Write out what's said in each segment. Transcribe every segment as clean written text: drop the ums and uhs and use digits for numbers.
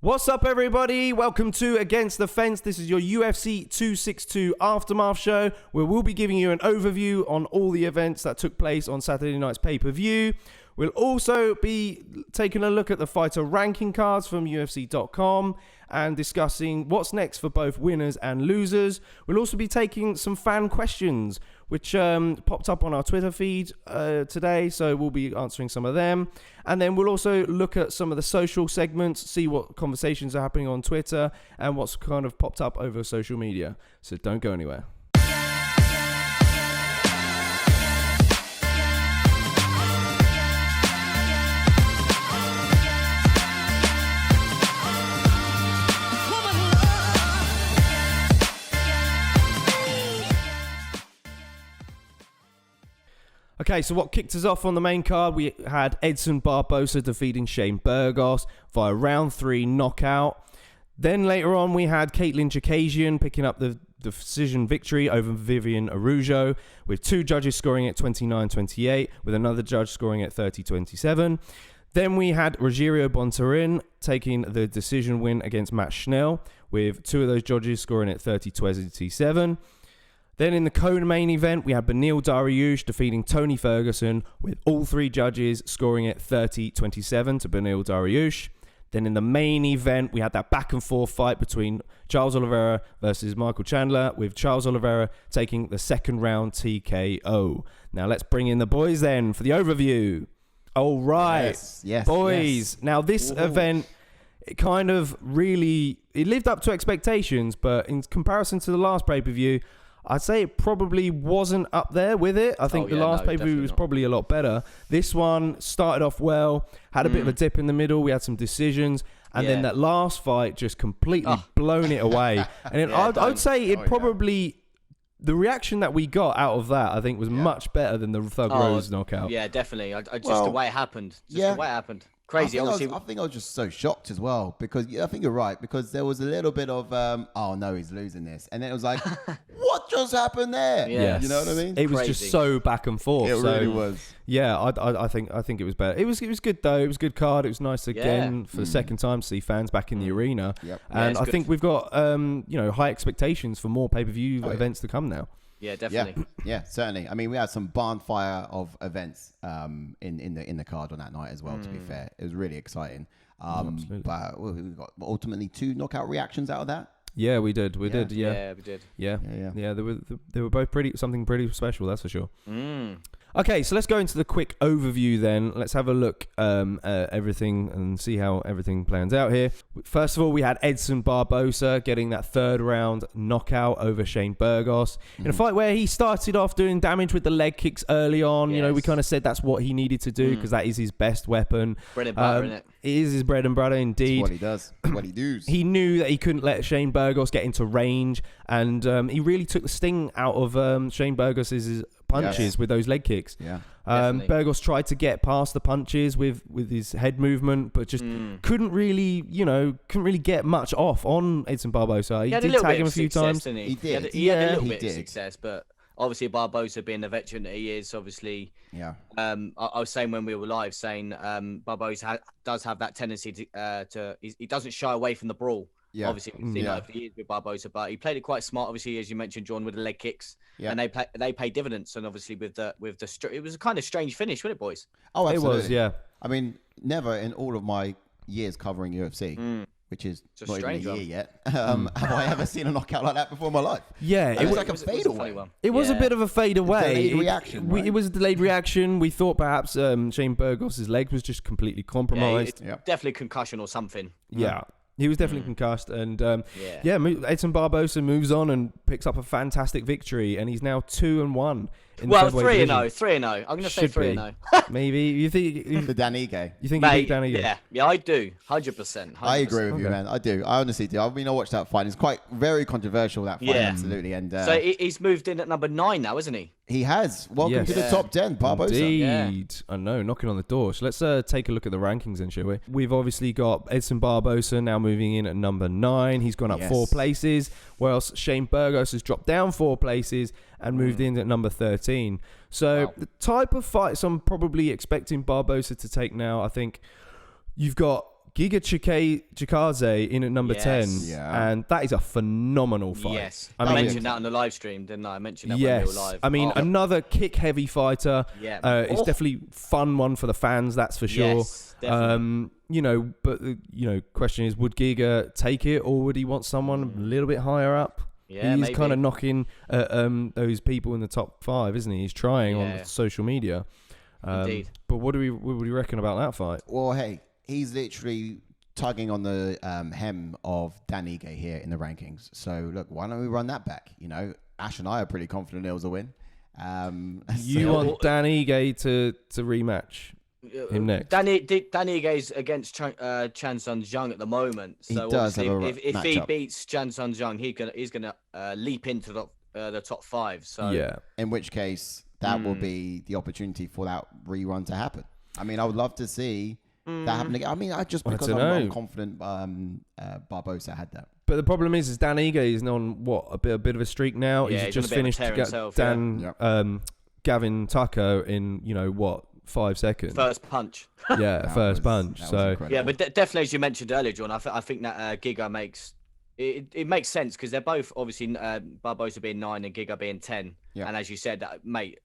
What's up, everybody? Welcome to Against the Fence. This is your UFC 262 Aftermath show, where we'll be giving you an overview on all the events that took place on Saturday night's pay-per-view. We'll also be taking a look at the fighter ranking cards from UFC.com and discussing what's next for both winners and losers. We'll also be taking some fan questions, which popped up on our Twitter feed today, so we'll be answering some of them. And then we'll also look at some of the social segments, see what conversations are happening on Twitter and what's kind of popped up over social media. So don't go anywhere. Okay, so what kicked us off on the main card, we had Edson Barboza defeating Shane Burgos via round 3 knockout. Then later on, we had Caitlin Chookagian picking up the decision victory over Vivian Araujo, with two judges scoring at 29-28, with another judge scoring at 30-27. Then we had Rogerio Bontorin taking the decision win against Matt Schnell, with two of those judges scoring at 30-27. Then in the co-main event, we had Beneil Dariush defeating Tony Ferguson, with all three judges scoring at 30-27 to Beneil Dariush. Then in the main event, we had that back and forth fight between Charles Oliveira versus Michael Chandler, with Charles Oliveira taking the second round TKO. Now let's bring in the boys then for the overview. All right, yes, boys. Now this event, it kind of really, it lived up to expectations, but in comparison to the last pay-per-view, I'd say it probably wasn't up there with it. I think the last pay-per-view was probably a lot better. This one started off well, had a bit of a dip in the middle. We had some decisions. And then that last fight just completely blown it away. And I'd say it probably, the reaction that we got out of that, I think, was much better than the Thug Rose knockout. Yeah, definitely. The way it happened. The way it happened. Crazy. I think I was just so shocked as well, because I think you're right, because there was a little bit of oh no, he's losing this, and then it was like, what just happened there? Yeah, you know what I mean? It was just so back and forth. It really was. Yeah, I think it was better. It was good though. It was a good card. It was nice again for the second time to see fans back in the arena. Yep. And I think we've got high expectations for more pay-per-view events to come now. Yeah, definitely. Yeah, certainly. I mean, we had some bonfire of events in the card on that night as well, to be fair. It was really exciting. But we got ultimately 2 knockout reactions out of that. Yeah, we did. We did. Yeah, we did. Yeah. They were both something pretty special, that's for sure. Okay, so let's go into the quick overview then. Let's have a look at everything and see how everything plans out here. First of all, we had Edson Barboza getting that third round knockout over Shane Burgos in a fight where he started off doing damage with the leg kicks early on. Yes. You know, we kind of said that's what he needed to do because that is his best weapon. Bread and butter, innit? It is his bread and butter, indeed. It's what he does. What he does. He knew that he couldn't let Shane Burgos get into range, and he really took the sting out of Shane Burgos' punches with those leg kicks. Yeah. Burgos tried to get past the punches with his head movement, but just couldn't really get much off on Edson Barboza. He did tag him a few times. He did. He had a little bit of success, but obviously Barboza, being the veteran that he is, obviously. Yeah. I was saying when we were live, Barboza does have that tendency to he doesn't shy away from the brawl. Yeah. Obviously, we've seen that over the years with Barboza, but he played it quite smart. Obviously, as you mentioned, John, with the leg kicks, and they pay dividends. And obviously, with the it was a kind of strange finish, wasn't it, boys? Oh, absolutely. It was, yeah. I mean, never in all of my years covering UFC, which is not even a year yet, have I ever seen a knockout like that before in my life? Yeah, it was like a fade away. It was a bit of a fade away. Delayed reaction. Right? It was a delayed reaction. We thought perhaps Shane Burgos' leg was just completely compromised. Definitely concussion or something. Yeah. He was definitely concussed, and Edson Barboza moves on and picks up a fantastic victory, and he's now 2-1. Well, 3-0. I'm going to say 3-0. Maybe you think the Danny Gay. You think he beat Danny Gay? Yeah, I do. 100%. I agree with you, man. I do. I honestly do. I mean, I watched that fight. It's quite very controversial, that fight. Yeah, absolutely. And so he's moved in at number 9 now, isn't he? He has. Welcome to the top 10, Barboza. Indeed. I know, knocking on the door. So let's take a look at the rankings then, shall we? We've obviously got Edson Barboza now moving in at number 9. He's gone up 4 places, whilst Shane Burgos has dropped down 4 places and moved in at number 13. So the type of fights I'm probably expecting Barboza to take now, I think you've got Giga Chikadze in at number 10. Yeah. And that is a phenomenal fight. Yes. I mentioned that on the live stream, didn't I? I mentioned that when we were live. I mean, another kick-heavy fighter. Yeah. It's definitely fun one for the fans, that's for sure. Yes, definitely. But question is, would Giga take it, or would he want someone a little bit higher up? Yeah, he's kind of knocking those people in the top 5, isn't he? He's trying on social media. Indeed. But what do we reckon about that fight? Well, hey, he's literally tugging on the hem of Dan Ige here in the rankings. So look, why don't we run that back? Ash and I are pretty confident it was a win. You want Dan Ige to rematch him next? Dan Ige's against Chan Sun Jung at the moment. So if he beats Chan Sun Jung, he's gonna leap into the top 5. So yeah, in which case that will be the opportunity for that rerun to happen. I mean, I would love to see that happen again. I mean, because I'm confident Barboza had that. But the problem is Dan Ige is on a bit of a streak now. Yeah, he's just finished Gavin Tucker in 5 seconds. First punch. Yeah, first punch. So yeah, but definitely, as you mentioned earlier, John, I think that Giga makes it makes sense because they're both obviously Barboza being 9 and Giga being 10. Yeah. And as you said, mate,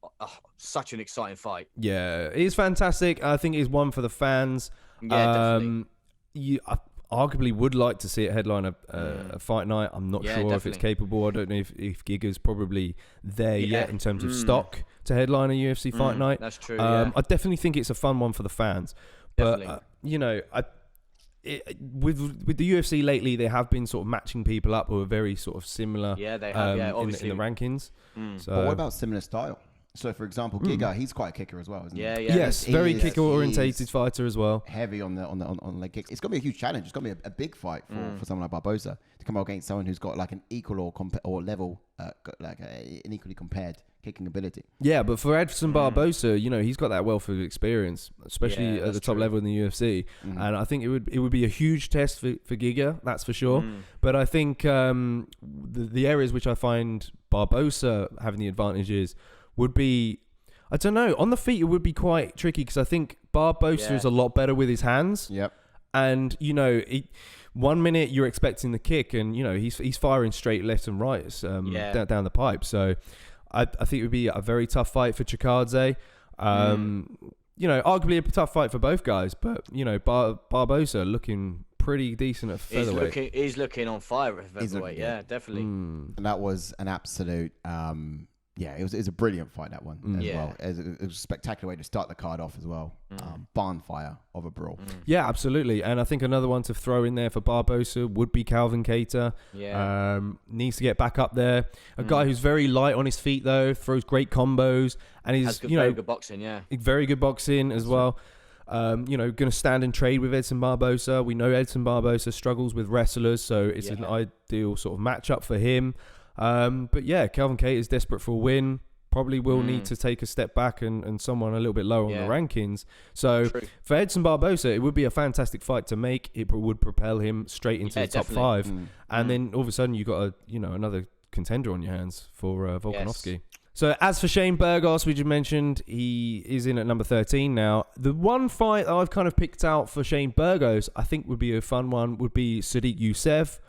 such an exciting fight. Yeah, it is fantastic. I think it's one for the fans. Yeah, definitely. I arguably would like to see it headline a fight night. I'm not sure if it's capable. I don't know if Giga's probably there yet in terms of stock to headline a UFC fight night. That's true. I definitely think it's a fun one for the fans. But with the UFC lately, they have been sort of matching people up who are very sort of similar. Yeah, they have. Obviously in the rankings. So, but what about similar style? So, for example, Giga, he's quite a kicker as well, isn't he? Yeah. Yes, very kicker-orientated fighter as well. Heavy on leg kicks. It's going to be a huge challenge. It's going to be a big fight for someone like Barboza to come up against someone who's got like an equal or level, an equally compared kicking ability. Yeah, but for Edson Barboza, he's got that wealth of experience, especially at the top level in the UFC, and I think it would be a huge test for Giga, that's for sure. But I think the areas which I find Barboza having the advantages would be, I don't know, on the feet it would be quite tricky because I think Barboza is a lot better with his hands. Yep. And 1 minute you're expecting the kick, and he's firing straight left and right down the pipe. So I think it would be a very tough fight for Chikadze. Arguably a tough fight for both guys, but Barboza looking pretty decent at featherweight. He's looking on fire at featherweight. Yeah, definitely. And that was an absolute. It was a brilliant fight, that one as well. It was a spectacular way to start the card off as well. Bonfire of a brawl. Yeah, absolutely. And I think another one to throw in there for Barboza would be Calvin Kattar. Yeah. Needs to get back up there. A guy who's very light on his feet though, throws great combos, and he's very good boxing. Yeah, very good boxing as well. Going to stand and trade with Edson Barboza. We know Edson Barboza struggles with wrestlers, so it's an ideal sort of matchup for him. But yeah, Calvin Kattar is desperate for a win. Probably will need to take a step back and someone a little bit lower on the rankings. So for Edson Barboza, it would be a fantastic fight to make. It would propel him straight into the top 5. And then all of a sudden you got another contender on your hands for Volkanovski. Yes. So as for Shane Burgos, we just mentioned, he is in at number 13 now. The one fight that I've kind of picked out for Shane Burgos, I think would be a fun one, would be Sadiq Youssef.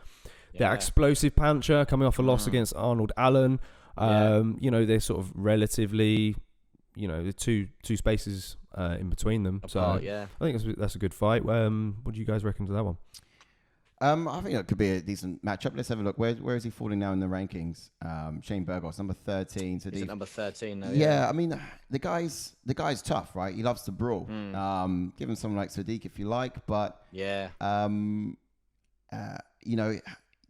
That explosive puncher coming off a loss against Arnold Allen. They're sort of relatively, the two spaces in between them. Apart, I think that's a good fight. What do you guys reckon to that one? I think it could be a decent matchup. Let's have a look. Where is he falling now in the rankings? Shane Burgos, number 13. So he's at number 13 now. Yeah, I mean, the guy's tough, right? He loves to brawl. Give him someone like Sadiq if you like, but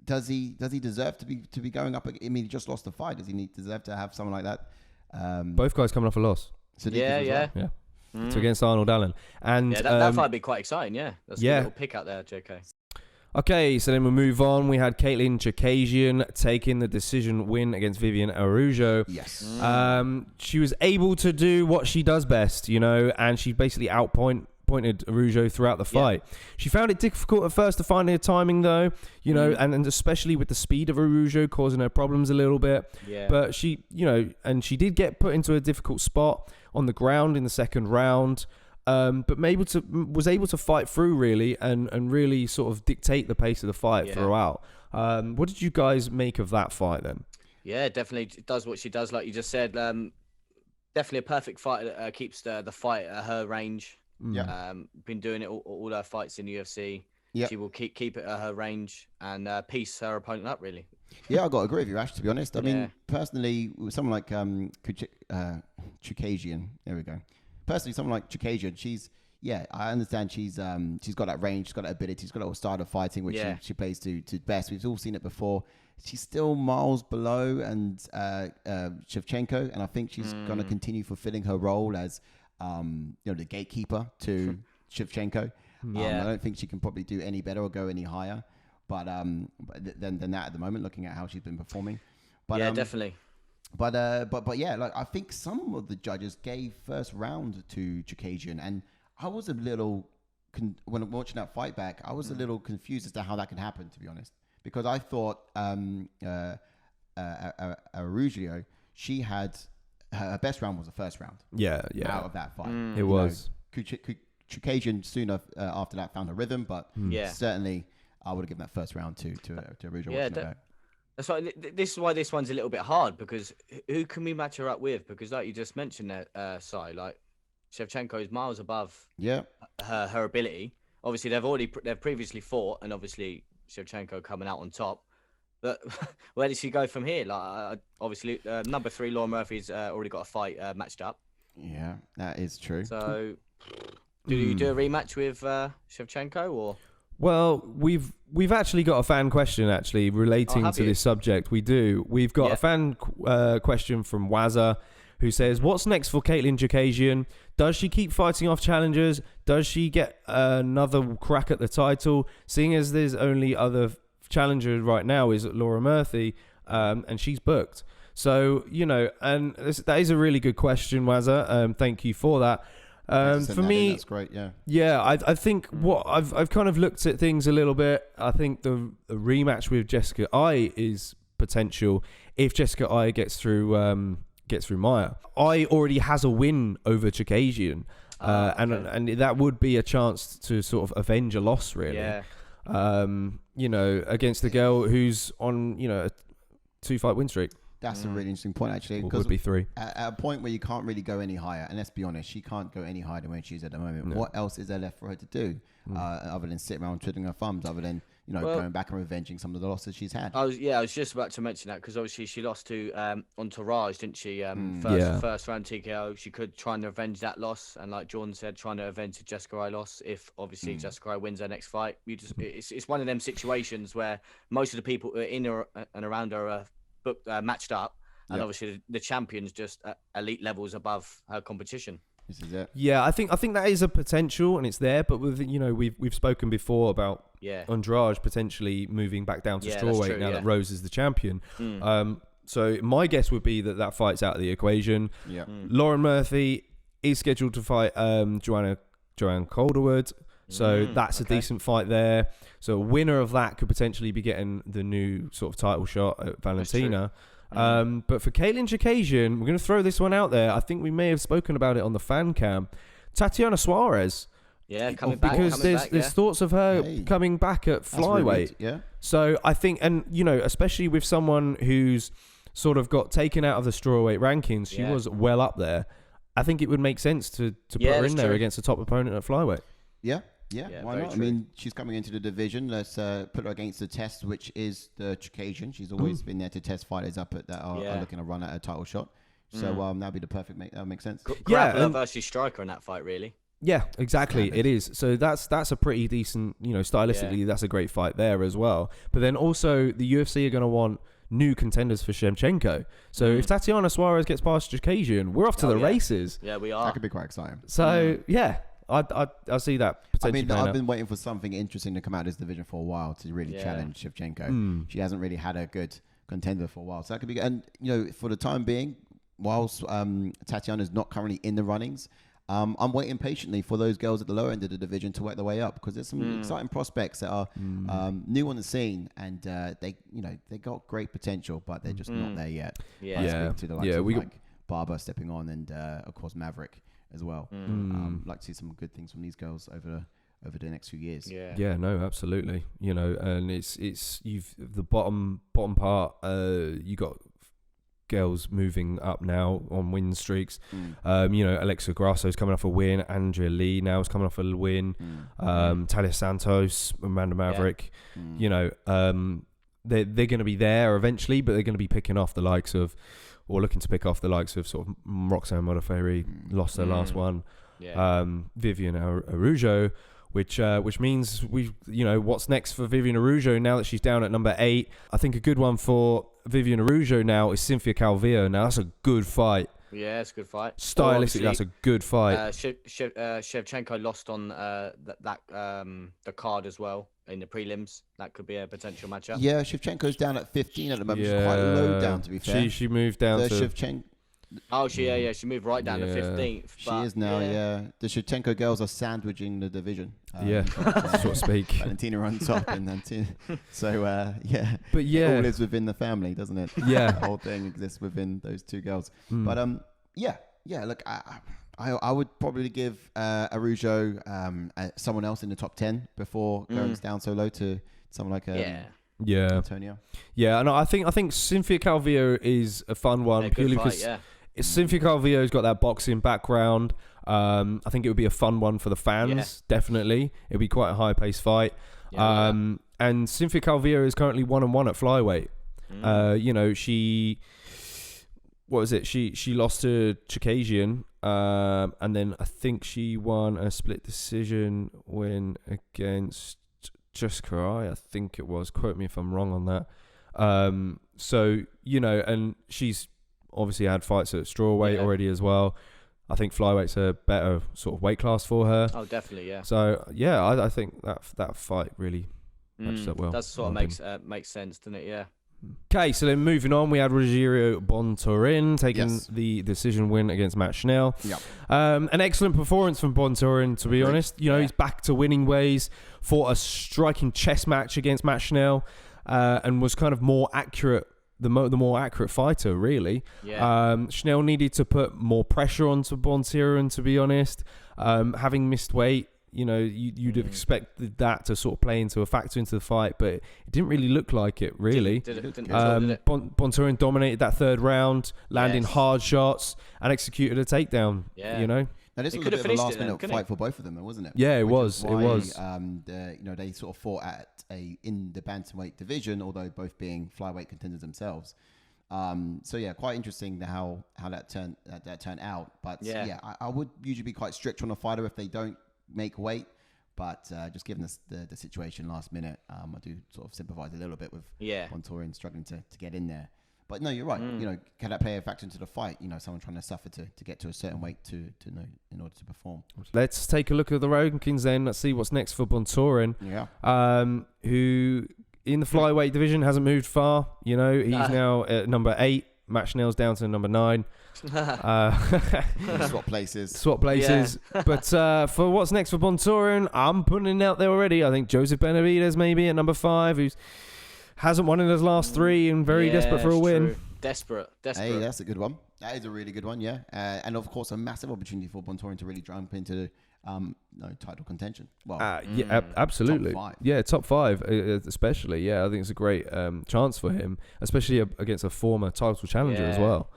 does he deserve to be going up? I mean, he just lost the fight. Does he deserve to have someone like that? Both guys coming off a loss. Sadiq It's against Arnold Allen, and that fight would be quite exciting. Yeah, that's a little pick out there, JK. Okay, so then we'll move on. We had Katlyn Chookagian taking the decision win against Viviane Araújo. Yes. She was able to do what she does best, and she basically pointed Araújo throughout the fight. She found it difficult at first to find her timing though, and especially with the speed of Araújo causing her problems a little bit. Yeah. But she, and she did get put into a difficult spot on the ground in the second round. but was able to fight through really and really sort of dictate the pace of the fight throughout. What did you guys make of that fight then? Yeah, definitely does what she does, like you just said. Definitely a perfect fight that keeps the fight at her range. Yeah. Been doing it all her fights in the UFC. Yep. She will keep it at her range and piece her opponent up, really. Yeah, I got to agree with you, Ash, to be honest. I mean, personally, with someone like Chookagian, there we go. Personally, someone like Chookagian, I understand she's got that range, she's got that ability, she's got that style of fighting, which she plays to best. We've all seen it before. She's still miles below and Shevchenko, and I think she's going to continue fulfilling her role as the gatekeeper to Shevchenko. I don't think she can probably do any better or go any higher, but than that at the moment, looking at how she's been performing. But definitely. But yeah, like I think some of the judges gave first round to Chookagian, and I was a little when watching that fight back, I was a little confused as to how that could happen, to be honest, because I thought Arugio, she had her best round was the first round. Out of that fight, it was. Chookagian soon after that found a rhythm, but certainly I would have given that first round to Arugio. That's why this is why this one's a little bit hard, because who can we match her up with? Because like you just mentioned there, Sai, like Shevchenko is miles above her ability. Obviously, they've previously fought, and obviously Shevchenko coming out on top. But where does she go from here? Like obviously, number 3 Laura Murphy's already got a fight matched up. Yeah, that is true. So, do you do a rematch with Shevchenko or? Well, we've actually got a fan question relating to this subject. We do. We've got a fan question from Wazza, who says, "What's next for Caitlin Chookagian? Does she keep fighting off challengers? Does she get another crack at the title? Seeing as there's only other challenger right now is Laura Murphy, and she's booked. So and that is a really good question, Wazza. Thank you for that." For me, that's great. I think what I've kind of looked at things a little bit. I think the rematch with Jessica Ai is potential if Jessica Ai gets through Maya. Ai already has a win over Chookagian, and that would be a chance to sort of avenge a loss, really. Against the girl who's on a 2-fight win streak. That's a really interesting point, actually. Would be 3. At a point where you can't really go any higher, and let's be honest, she can't go any higher than where she's at the moment. No. What else is there left for her to do other than sit around twiddling her thumbs, other than going back and revenging some of the losses she's had? I was just about to mention that, because obviously she lost to Entourage, didn't she? First round TKO. She could try and revenge that loss, and like Jordan said, trying to avenge the Jessica Ai loss. If obviously Jessica Ai wins her next fight, it's one of them situations where most of the people in her and around her are matched up. And obviously the champion's just elite levels above her competition. This is it. Yeah, I think that is a potential, and it's there. But with we've spoken before about Andrade potentially moving back down to strawweight now that Rose is the champion. So my guess would be that fight's out of the equation. Yeah. Lauren Murphy is scheduled to fight Joanne Calderwood. So that's a decent fight there. So a winner of that could potentially be getting the new sort of title shot at Valentina. But for Caitlin Chookagian, we're going to throw this one out there. I think we may have spoken about it on the fan cam. Tatiana Suarez. Yeah, coming back. Because there's thoughts of her coming back at flyweight. Really, So I think, and especially with someone who's sort of got taken out of the strawweight rankings, she was well up there. I think it would make sense to put her in there against a top opponent at flyweight. Yeah, why not? True. I mean, she's coming into the division. Let's put her against the test, which is the Chookagian. She's always been there to test fighters up that are looking to run at a title shot. So that'd be the perfect. That makes sense. Grappler versus striker in that fight, really. Yeah, exactly. It is. So that's a pretty decent. Stylistically, that's a great fight there as well. But then also the UFC are going to want new contenders for Shevchenko. So if Tatiana Suarez gets past Chookagian, we're off to the races. Yeah, we are. That could be quite exciting. So I see that potentially. I've been waiting for something interesting to come out of this division for a while to really challenge Shevchenko. She hasn't really had a good contender for a while, so that could be good. And for the time being, whilst Tatiana's not currently in the runnings, I'm waiting patiently for those girls at the lower end of the division to work their way up, because there's some exciting prospects that are new on the scene, and they got great potential, but they're just not there yet. To the likes of like Barber stepping on, and of course Maverick. as well. Like to see some good things from these girls over the next few years. Yeah, no, absolutely. You know, and it's you've the bottom part. You got girls moving up now on win streaks. You know, Alexa Grasso's coming off a win. Andrea Lee now is coming off a win. Talia Santos, Amanda Maverick. You know, they're going to be there eventually, but they're going to be picking off the likes of, or looking to pick off the likes of sort of Roxanne Modafferi, lost her last one. Vivian Araujo, which means you know, what's next for Vivian Araujo now that she's down at number 8. I think a good one for Vivian Araujo now is Cynthia Calvillo. Now that's a good fight. Yeah, it's a good fight. Stylistically, that's a good fight. Shevchenko lost on the card as well in the prelims. That could be a potential matchup. Yeah, Shevchenko's down at 15 at the moment. She's quite low down, to be fair. She moved down to Shevchenko. Oh, she moved right down to 15th. She is now, The Shevchenko girls are sandwiching the division. So to speak. Valentina on top, and then so But it all lives within the family, doesn't it? Yeah, the whole thing exists within those two girls. But look, I would probably give Araujo someone else in the top 10 before going down so low to someone like Antonio. Yeah, and I think Cynthia Calvillo is a fun one purely because Cynthia Calvillo's got that boxing background. I think it would be a fun one for the fans. Definitely, it'd be quite a high-paced fight. And Cynthia Calvillo is currently 1-1 at flyweight. You know, she lost to Chookagian, and then I think she won a split decision win against Jessica I think it was. Quote me if I'm wrong on that. So, you know, and she's obviously had fights at strawweight already as well. I think flyweight's a better sort of weight class for her. Oh, definitely, yeah. So, yeah, I think that fight really matches up well. That sort of makes sense, doesn't it? Yeah. Okay, so then moving on, we had Rogerio Bontorin taking the decision win against Matt Schnell. An excellent performance from Bontorin, to be honest. You know, he's back to winning ways, fought a striking chess match against Matt Schnell, and was kind of more accurate, the more accurate fighter, really. Schnell needed to put more pressure onto Bontorin, to be honest. Having missed weight, you know, you'd have expected that to sort of play into a factor into the fight, but it didn't really look like it, really. Bontorin dominated that third round, landing hard shots, and executed a takedown, you know. Now, this was a bit of a last-minute fight for both of them, wasn't it? Yeah, it was. You know, they sort of fought in the bantamweight division, although both being flyweight contenders themselves. So yeah, quite interesting how that turned out. But I would usually be quite strict on a fighter if they don't make weight, but just given the situation last minute, I do sort of sympathize a little bit with Bontorin struggling to get in there. But no, you're right. You know, can that play a factor into the fight? You know, someone trying to suffer to get to a certain weight to know in order to perform. Let's take a look at the rankings then. Let's see what's next for Bontorin. Who in the flyweight division hasn't moved far. You know, he's now at number 8. Matt Schnell's down to number 9. Swap places. But for what's next for Bontorin, I'm putting it out there already. I think Joseph Benavidez maybe at number 5, who hasn't won in his last 3 and very desperate for a win. True. Desperate. Hey, that's a good one. That is a really good one, yeah. And of course, a massive opportunity for Bontorin to really jump into title contention. Well, absolutely. Top 5. Yeah, top 5 especially. Yeah, I think it's a great chance for him, especially against a former title challenger as well.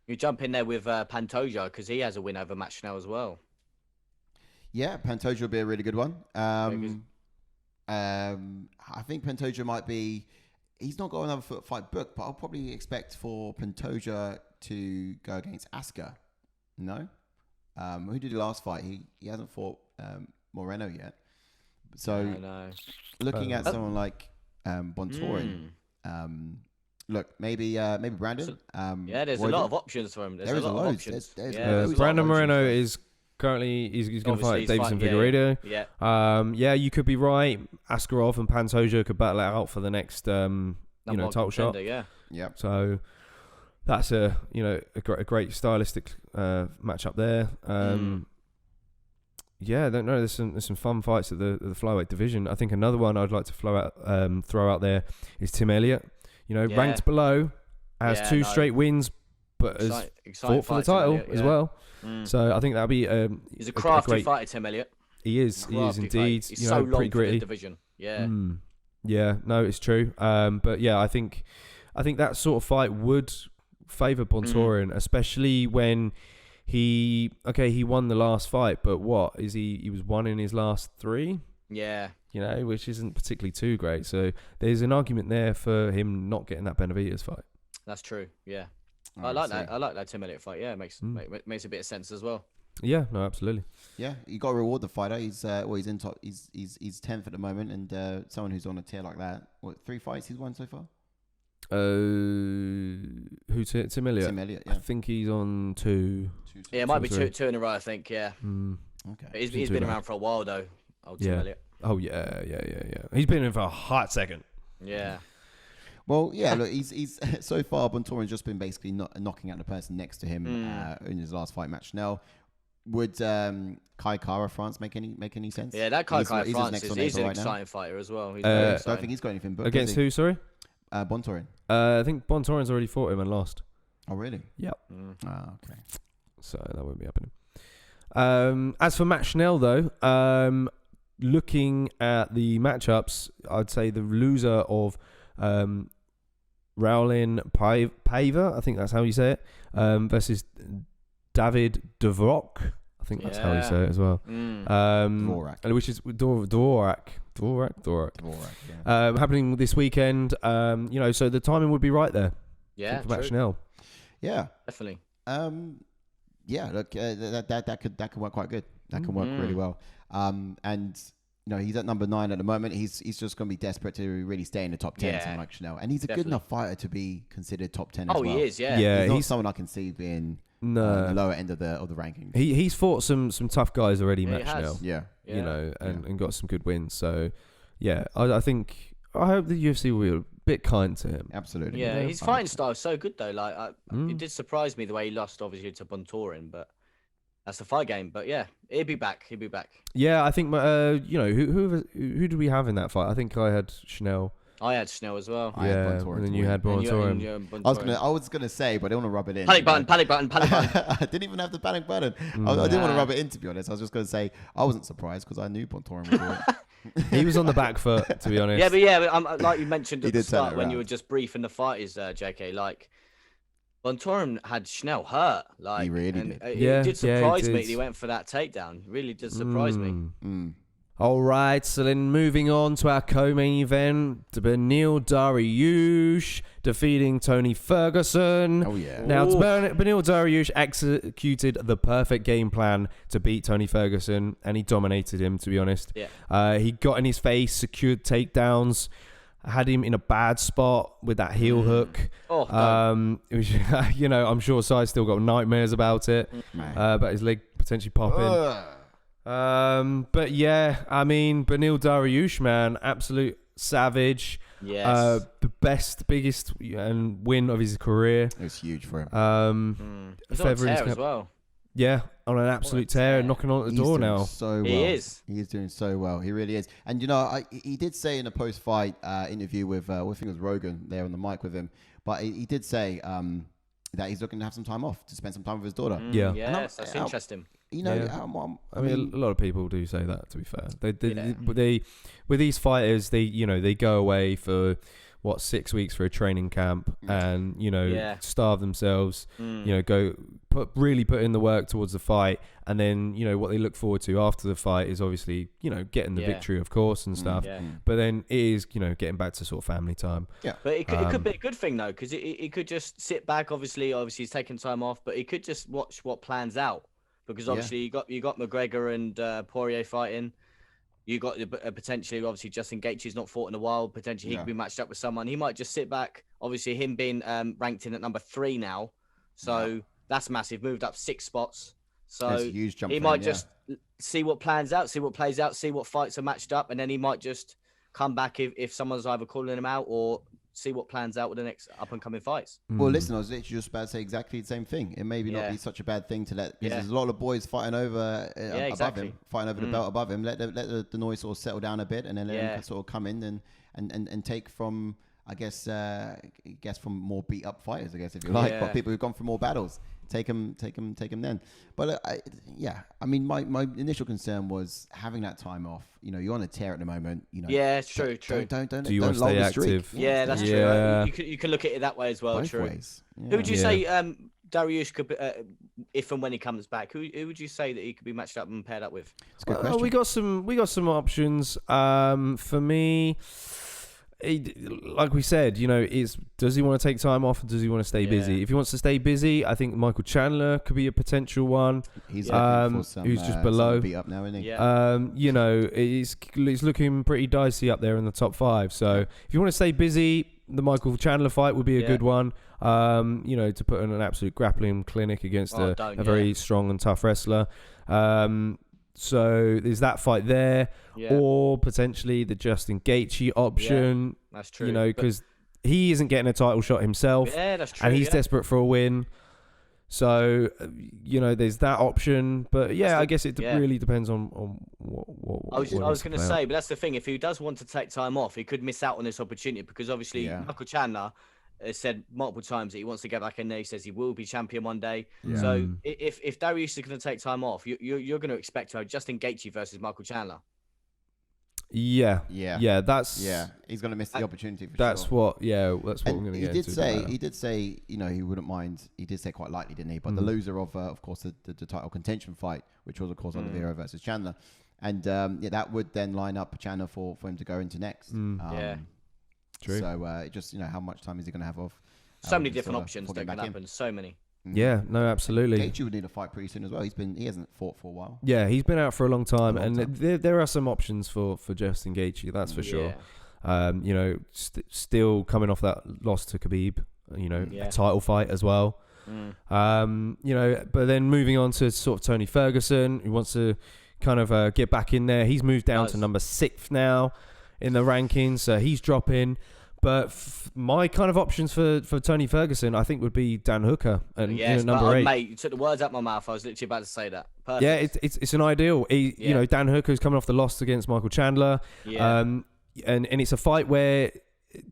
You jump in there with Pantoja because he has a win over Matt Schnell as well. Yeah, Pantoja will be a really good one. I think Pantoja might be. He's not got another fight booked, but I'll probably expect for Pantoja to go against Asuka. No, who did the last fight? He hasn't fought Moreno yet. So looking at someone like Bontorin, look, maybe Brandon. There's a lot of options for him. There's a lot of options. Brandon Moreno is currently he's going to fight Davison Figueiredo. You could be right. Askarov and Pantoja could battle it out for the next title shot. So that's a great stylistic matchup there. I don't know. There's some fun fights at the flyweight division. I think another one I'd like to throw out there is Tim Elliott. You know, ranked below, has 2 straight wins, but has fought for the title as well. So I think that'll be he's a crafty fighter, Tim Elliott. He is indeed. He's so long for the division. Yeah. Yeah, no, it's true. But yeah, I think that sort of fight would favour Bontorin, especially when he won the last fight, but what is he was one in his last 3? Yeah. You know, which isn't particularly too great. So there's an argument there for him not getting that Benavidez fight. That's true. Yeah. I like that. I like that Tim Elliott fight. Yeah, it makes a bit of sense as well. Yeah, no, absolutely. Yeah, you got to reward the fighter. He's in top. He's 10th at the moment, and someone who's on a tier like that. What, 3 fights he's won so far? Tim Elliott? Tim Elliott, yeah. I think he's on 2. Yeah, it might be 2 in a row. I think. Yeah. Okay. He's been around for a while though. Old Tim Elliott. Oh yeah. He's been in for a hot second. Yeah. Well, yeah. Look, he's so far Bontorin's just been basically knocking out the person next to him in his last fight match. Now, would Kai Kara France make any sense? Yeah, that Kai Kara France he's an exciting fighter as well. I don't think he's got anything booked. Against who? Sorry. Bontorin. I think Bontorin's already fought him and lost. Oh really? Yep. Okay. So that won't be happening. As for Matt Schnell though, looking at the matchups, I'd say the loser of Raulin Paiva, I think that's how you say it, versus David Dvorak. I think that's how you say it as well. Dvorak. Which is Dvorak. Yeah. Happening this weekend. So the timing would be right there. Yeah, for Matt Schnell. Yeah, definitely. Yeah, look, that could work quite good. That can work really well. And he's at number 9 at the moment. He's just going to be desperate to really stay in the top 10, someone like Schnell. And he's a good enough fighter to be considered top 10 as well. Oh, he is, yeah. Yeah, he's not someone I can see being the lower end of the rankings. He's fought some tough guys already, Matt Schnell. Yeah. And got some good wins. So, yeah, I think I hope the UFC will be a bit kind to him. Absolutely. Yeah, his fighting style is so good though. Like, it did surprise me the way he lost, obviously, to Bontorin, but that's the fight game. But yeah, he'll be back. Yeah, I think who did we have in that fight? I think I had Schnell. I had Schnell as well. Yeah, and then you had Bontorin. I was gonna say, but I didn't want to rub it in. Panic button. I didn't even have the panic button. I didn't want to rub it in, to be honest. I was just gonna say I wasn't surprised because I knew Bontorin would do it. He was on the back foot, to be honest. But like you mentioned at the start when you were just briefing the fighters, JK, like Bontorin had Schnell hurt. Like, he really did. It did surprise me that he went for that takedown. It really did surprise me. All right, so then moving on to our co-main event, Beneil Dariush defeating Tony Ferguson. Oh, yeah. Now, Beneil Dariush executed the perfect game plan to beat Tony Ferguson, and he dominated him, to be honest. Yeah. He got in his face, secured takedowns, had him in a bad spot with that heel hook. It was, I'm sure Sai's still got nightmares about it, about his leg potentially popping. But yeah, I mean, Beneil Dariush, man, absolute savage. Yes. The biggest win of his career. It was huge for him. He's on a tear as well. Yeah, on an absolute tear, knocking on the door now. So well. He is doing so well. He really is. And he did say in a post-fight interview with I think it was Rogan there on the mic with him, but he did say that he's looking to have some time off to spend some time with his daughter. Yes, that's interesting. I mean, a lot of people do say that. To be fair, they with these fighters, they go away for 6 weeks for a training camp and starve themselves. Put in the work towards the fight, and then what they look forward to after the fight is obviously getting the victory, of course, and stuff. But then it is getting back to sort of family time. Yeah, but it could be a good thing though, because it could just sit back. Obviously he's taking time off, but he could just watch what plans out. Because obviously you got McGregor and Poirier fighting. You got potentially, obviously, Justin Gaethje's not fought in a while. Potentially, he could be matched up with someone. He might just sit back. Obviously, him being ranked in at number 3 now, so that's massive. Moved up 6 spots. So that's a huge jump he might just see what plans out, see what plays out, see what fights are matched up, and then he might just come back if someone's either calling him out or see what plans out with the next up-and-coming fights. Well, listen, I was literally just about to say exactly the same thing. It may not be such a bad thing to let, because there's a lot of boys fighting over above him, fighting over the belt above him. Let the noise sort of settle down a bit, and then let him sort of come in and take from I guess from more beat up fighters, I guess, if you like, but people who've gone through more battles, take them then. But I mean, my initial concern was having that time off. You know, you're on a tear at the moment. You know, it's true. Do you want to stay active? Yeah, that's true. You can look at it that way as well. Both true. ways. Yeah. Who would you say Dariush could, if and when he comes back, who would you say that he could be matched up and paired up with? That's a good question. We got some options. For me, like we said, you know, does he want to take time off or does he want to stay busy? If he wants to stay busy, I think Michael Chandler could be a potential one. He's looking for some, who's just below. Beat up now, isn't he? Yeah. You know, it's looking pretty dicey up there in the top 5. So if you want to stay busy, the Michael Chandler fight would be a good one. You know, to put in an absolute grappling clinic against a very strong and tough wrestler. So there's that fight there, or potentially the Justin Gaethje option. Yeah, that's true. You know, because he isn't getting a title shot himself. Yeah, that's true. And he's desperate for a win. So, you know, there's that option. But I guess it really depends on what I was going to say, but that's the thing. If he does want to take time off, he could miss out on this opportunity because obviously Michael Chandler has said multiple times that he wants to get back in there. He says he will be champion one day. Yeah. So if Dariush is going to take time off, you're going to expect to have Justin Gaethje versus Michael Chandler. Yeah. That's he's going to miss the opportunity. That's sure. That's what we're going to get into. He did say, you know, he wouldn't mind. He did say quite lightly, didn't he? But the loser of course, the title contention fight, which was of course Oliveira versus Chandler, and that would then line up Chandler for him to go into next. True. So just, you know, how much time is he going to have off? So many different options that can happen. So many. Yeah, no, absolutely. Gaethje would need a fight pretty soon as well. He hasn't fought for a while. Yeah, he's been out for a long time, and there are some options for Justin Gaethje, that's for sure. You know, still coming off that loss to Khabib, you know, a title fight as well. You know, but then moving on to sort of Tony Ferguson, who wants to kind of get back in there. He's moved down to number 6 now in the rankings, so he's dropping. But my kind of options for Tony Ferguson, I think, would be Dan Hooker and number 8. Mate, you took the words out of my mouth. I was literally about to say that. Perfect. Yeah, it's an ideal. You know, Dan Hooker's coming off the loss against Michael Chandler. Yeah. And it's a fight where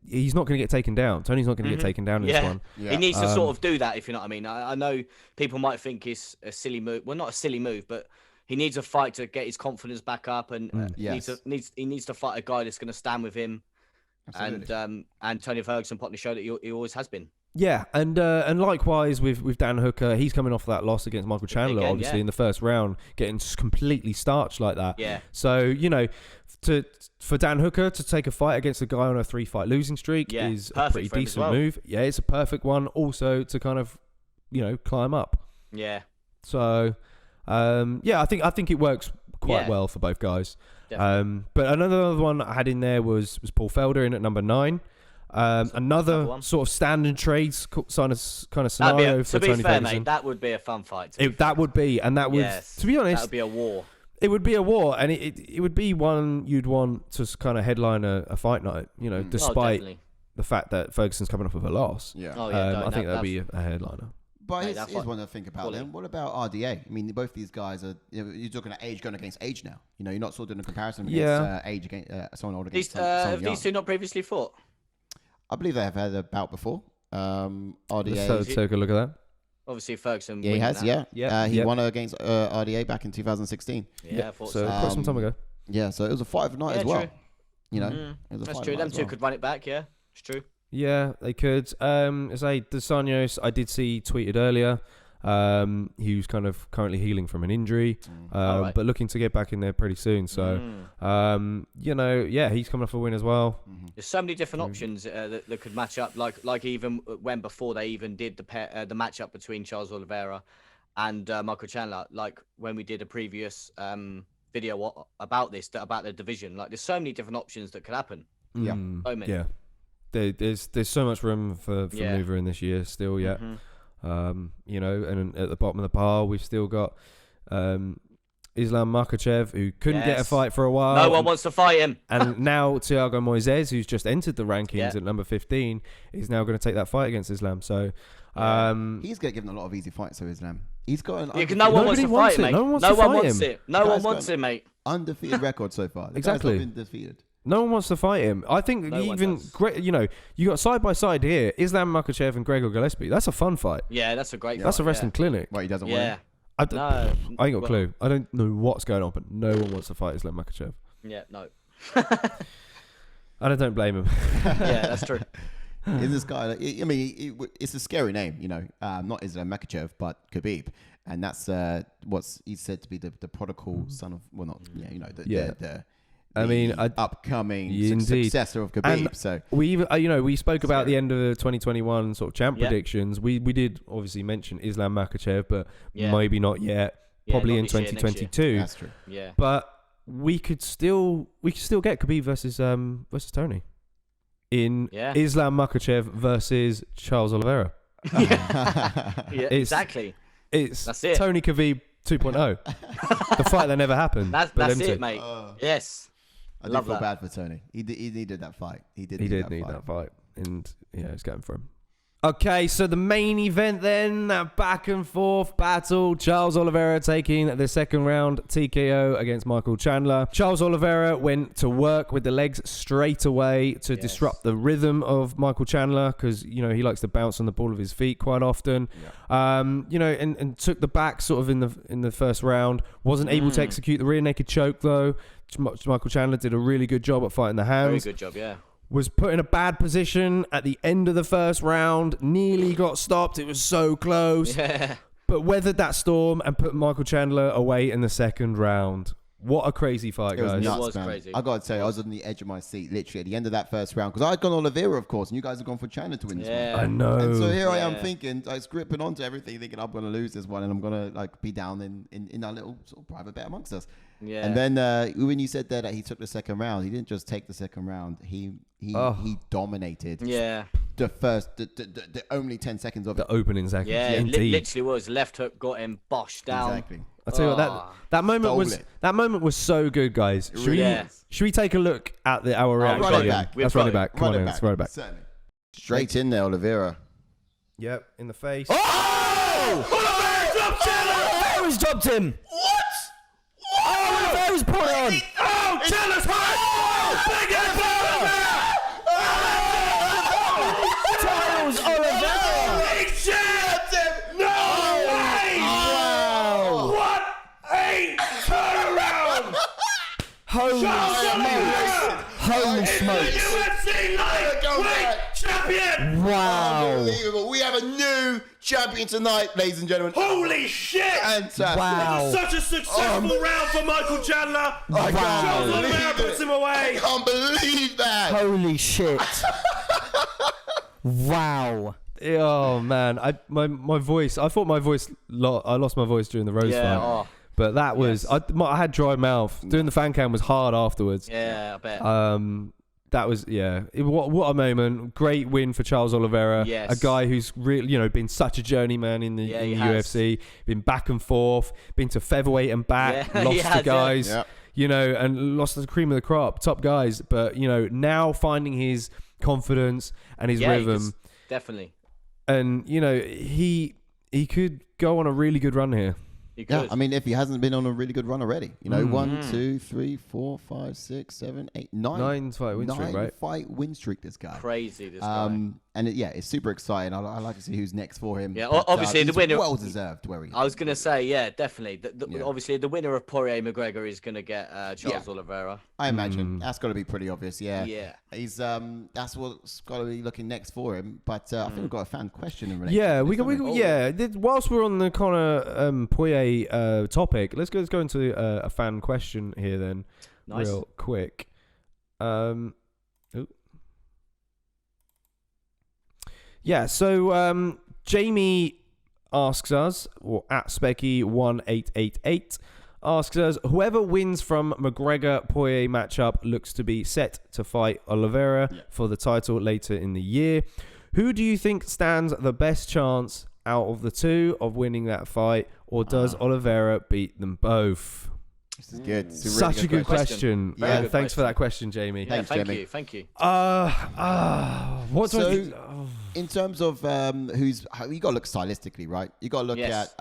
he's not going to get taken down. Tony's not going to get taken down in this one. Yeah. He needs to sort of do that, if you know what I mean. I know people might think it's a silly move. Well, not a silly move, but he needs a fight to get his confidence back up, and he needs to fight a guy that's going to stand with him. Absolutely. And Tony Ferguson probably showed that he always has been. Yeah, and likewise with Dan Hooker, he's coming off that loss against Michael Chandler, obviously in the first round, getting completely starched like that. Yeah. So, you know, for Dan Hooker to take a fight against a guy on a 3-fight losing streak is a pretty decent move. Yeah, it's a perfect one. Also to kind of, you know, climb up. Yeah. So, I think it works quite well for both guys. But another one I had in there was Paul Felder in at number 9. Another sort of standing trades kind of scenario for Tony Ferguson. To be fair, mate, that would be a fun fight. That would be, and that would, to be honest, that would be a war. It would be a war, and it would be one you'd want to kind of headline a fight night, you know, despite the fact that Ferguson's coming off of a loss. Yeah. I think that'd be a headliner. But here's one to think about then. What about RDA? I mean, both these guys are, you know, you're talking at age going against age now. You know, you're not sort of doing a comparison against age against someone older against someone young. These two not previously fought? I believe they have had a bout before. RDA. Let's take a look at that. Obviously, Ferguson. Yeah, he has. He won against RDA back in 2016. Yeah, I thought so. Quite some time ago. Yeah, so it was a fight of the night as well. True. You know, that's true. Them two could run it back. Yeah, it's true. Yeah, they could. As Dos Anjos, I did see tweeted earlier. He was kind of currently healing from an injury, but looking to get back in there pretty soon. So, you know, he's coming off a win as well. There's so many different options that could match up. Like even when before they even did the matchup between Charles Oliveira and Michael Chandler. Like when we did a previous video about this, about the division. Like there's so many different options that could happen. Yeah, so many. Yeah. There's so much room for maneuvering this year still. You know, and at the bottom of the pile we've still got Islam Makhachev, who couldn't get a fight for a while. No one wants to fight him. And now Thiago Moises, who's just entered the rankings at number 15, is now going to take that fight against Islam. So he's getting given a lot of easy fights. So Islam, he's got an no one wants to fight him, mate. No one wants it. No one wants it, mate. Undefeated record so far. The exactly. guy's not been defeated. No one wants to fight him. I think you got side by side here, Islam Makhachev and Gregor Gillespie. That's a fun fight. Yeah, that's a great. That's a wrestling clinic. Wait, he doesn't want. I ain't got a clue. I don't know what's going on, but no one wants to fight Islam Makhachev. Yeah, no. And I don't blame him. Yeah, that's true. Is this guy? I mean, it's a scary name, not Islam Makhachev, but Khabib, and that's what's he's said to be the prodigal son of. Well, not the upcoming successor of Khabib. And so we spoke about the end of the 2021 sort of champ predictions. We did obviously mention Islam Makhachev, but maybe not yet. Probably in 2022. That's true. Yeah, but we could still get Khabib versus Tony in Islam Makhachev versus Charles Oliveira. Exactly. That's it. Tony Khabib 2.0. The fight that never happened. That's it, mate. Yes. I do feel bad for Tony. He needed that fight. He did need that fight. And it's going for him. Okay, so the main event then, that back and forth battle. Charles Oliveira taking the second round TKO against Michael Chandler. Charles Oliveira went to work with the legs straight away to disrupt the rhythm of Michael Chandler because, he likes to bounce on the ball of his feet quite often. Yeah. And took the back sort of in the first round. Wasn't able to execute the rear naked choke though. Michael Chandler did a really good job at fighting the hands. Very good job, yeah. Was put in a bad position at the end of the first round. Nearly got stopped. It was so close. Yeah. But weathered that storm and put Michael Chandler away in the second round. What a crazy fight, guys. It was crazy. I got to say, I was on the edge of my seat, literally, at the end of that first round. Because I'd gone Oliveira, of course, and you guys have gone for Chandler to win this one. I know. And so here I am thinking, I was gripping onto everything, thinking I'm going to lose this one, and I'm going to be down in our little sort of private bet amongst us. Yeah. And then when you said that he took the second round, he didn't just take the second round. He dominated. Yeah. The only 10 seconds of the opening seconds. Yeah, it literally was. Left hook got him boshed down. Exactly. I'll tell you what, that moment was so good, guys. Should we take a look at our reaction? Let's run it back. Come on, let's run it back. Certainly. Straight in there, Oliveira. Yep, in the face. Oliveira's dropped him. What? Oliveira's put on. Oh, Chandler's hurt. Charles Oliveira. No way! Wow. What a turnaround! Holy smokes. UFC lightweight champion! Wow. Unbelievable. We have a new champion tonight, ladies and gentlemen. Holy shit! Fantastic. Wow. Such a successful round for Michael Chandler. Charles Oliveira puts him away. I can't believe that. Holy shit. Wow. Oh man, my voice. I thought my voice. I lost my voice during the Rose fight. But that was I had dry mouth. Doing the fan cam was hard afterwards. Yeah, I bet. That was what a moment. Great win for Charles Oliveira. Yes. A guy who's really been such a journeyman in the UFC. Been back and forth. Been to featherweight and back. Lost to guys. And lost the cream of the crop, top guys. But now finding his confidence and his rhythm. Definitely. And he could go on a really good run here. Yeah, I mean, if he hasn't been on a really good run already, 1, 2, 3, 4, 5, 6, 7, 8, 9. 9 fight win streak, right? 5 win streak, this guy. Crazy, this guy. And it's super exciting. I like to see who's next for him. Yeah, obviously the winner. Well deserved where he is. I was going to say, definitely. Obviously, the winner of Poirier McGregor is going to get Charles Oliveira. I imagine that's got to be pretty obvious. Yeah. He's that's what's got to be looking next for him. But I think we've got a fan question in relation. Whilst we're on the Conor Poirier topic, let's go into a fan question here then, real quick. So Jamie asks us, or at Specky1888 asks us, whoever wins from McGregor-Poirier matchup looks to be set to fight Oliveira for the title later in the year. Who do you think stands the best chance out of the two of winning that fight, or does Oliveira beat them both? This is good. Such a good question. Thanks for that question, Jamie. Thanks, Jamie. Thank you. In terms of you got to look stylistically, right? You got to look at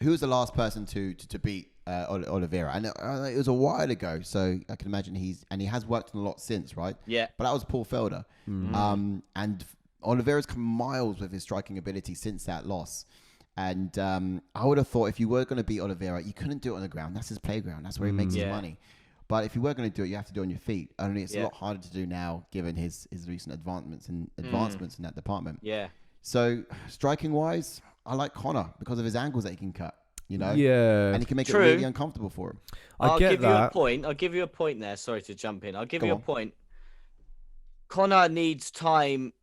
who's the last person to beat Oliveira, and it was a while ago, so I can imagine he has worked on a lot since, right? Yeah. But that was Paul Felder, and Oliveira's come miles with his striking ability since that loss. And I would have thought if you were going to beat Oliveira, you couldn't do it on the ground. That's his playground. That's where he makes his money. But if you were going to do it, you have to do it on your feet. Only it's a lot harder to do now, given his recent advancements in that department. Yeah. So striking wise, I like Conor because of his angles that he can cut. You know. Yeah. And he can make it really uncomfortable for him. I'll give you a point. I'll give you a point there. Sorry to jump in. I'll give you a point. Conor needs time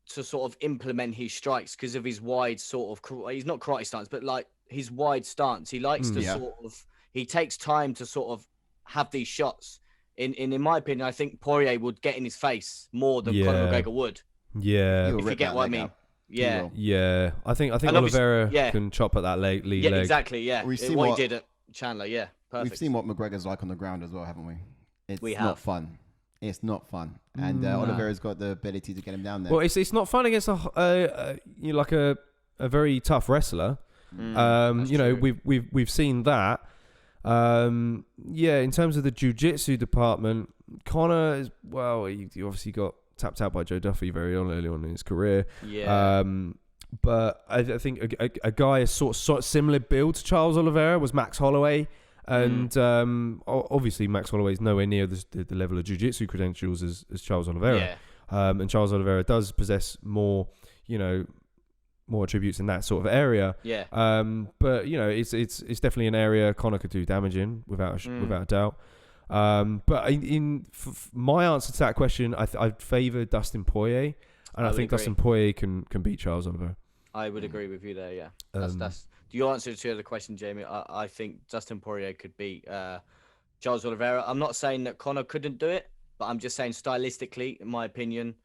to sort of implement his strikes because of his wide sort of, he's not karate stance, but like his wide stance. He likes to sort of, he takes time to sort of have these shots. In my opinion, I think Poirier would get in his face more than Conor McGregor would. Yeah. If you get what I mean. Yeah. Yeah. I think Oliveira can chop at that lead leg. Exactly. Yeah. We've seen what he did at Chandler. Yeah. Perfect. We've seen what McGregor's like on the ground as well, haven't we? It's not fun. It's not fun, and Oliveira's got the ability to get him down there. Well, it's not fun against a very tough wrestler. We've seen that. In terms of the jiu-jitsu department, Conor is he obviously got tapped out by Joe Duffy very early on in his career. Yeah. But I think a guy a sort of similar build to Charles Oliveira was Max Holloway. And obviously Max Holloway is nowhere near the level of jiu-jitsu credentials as Charles Oliveira. And Charles Oliveira does possess more attributes in that sort of area. Yeah. But it's definitely an area Conor could do damage in without a doubt. But my answer to that question, I favour Dustin Poirier, and I think agree. Dustin Poirier can beat Charles Oliveira. I would agree with you there. Yeah. That's your answer to the question, Jamie. I think Dustin Poirier could beat Charles Oliveira. I'm not saying that Conor couldn't do it, but I'm just saying stylistically, in my opinion,